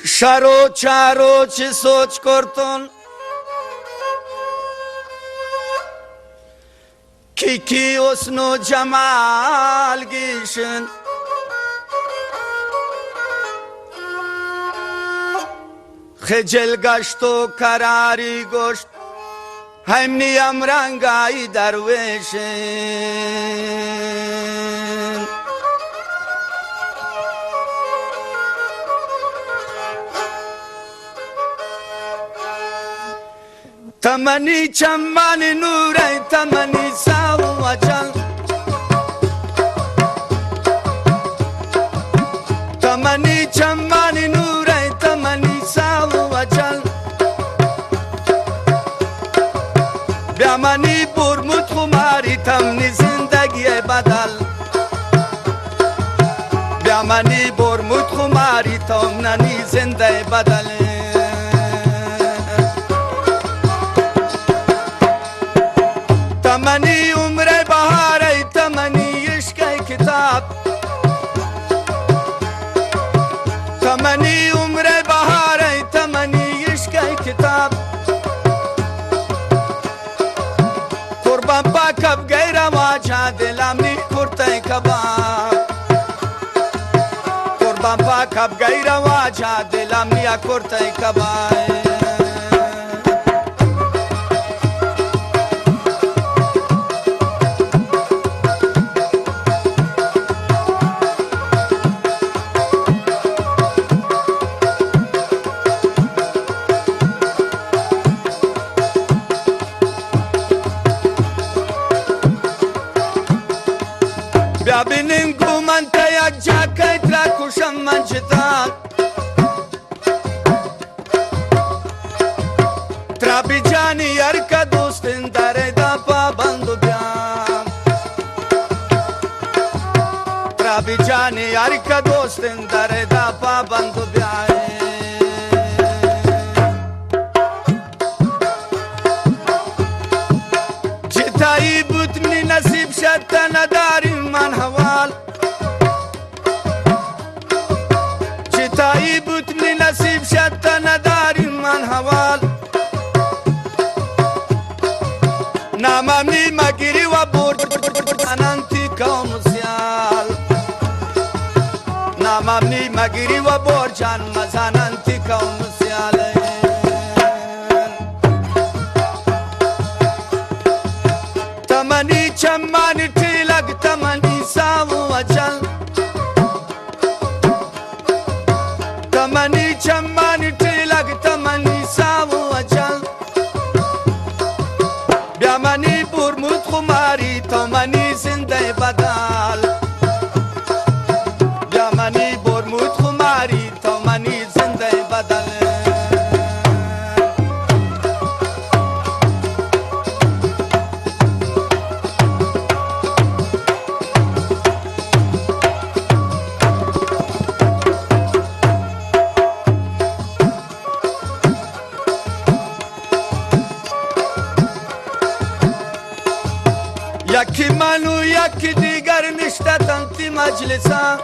شرو چارو چی سوچ کرتون کی حسن جمال گیشن خجل گشت و کراری گشت همنی امرنگای درویشن تمنی چمان نوره تمنی ساو اجل تمنی چمان نوره تمنی ساو اجل بیامنی برمود خماری تمنی زندگی بدل بیامنی برمود خماری تمنی زندگی بدل تمنی عمر بهاره تمنی عشق کتاب تمنی عمر بهاره تمنی عشق کتاب قربان پاکب غیر واجه دلم نی کرته کباب قربان پاکب غیر واجه دلم نی کرته کباب بیا بینیم گومن تا یک جاکت را کشم من جتان ترا بی جانی یار کا دوستن داره دا پابندو بیام ترا بی جانی یار کا دوستن داره دا پابندو بیام جتایی بود منی نصیب شد تا نداریم من حوال جتایی بود منی نصیب شد تا نداریم من حوال ناممنی مگیری و برد انانتی کام سیال ناممنی مگیری و برجان مزانانتی کام سیال تمنی چمانی تیلگ تمنی ساو اجل تمنی چمانی تیلگ تمنی ساو اجل بیامنی برمود خماری تمنی زنده بدل بیامنی برمود خماری تمنی زنده بدل یکی منو یکی دیگر نشته تنتی مجلسا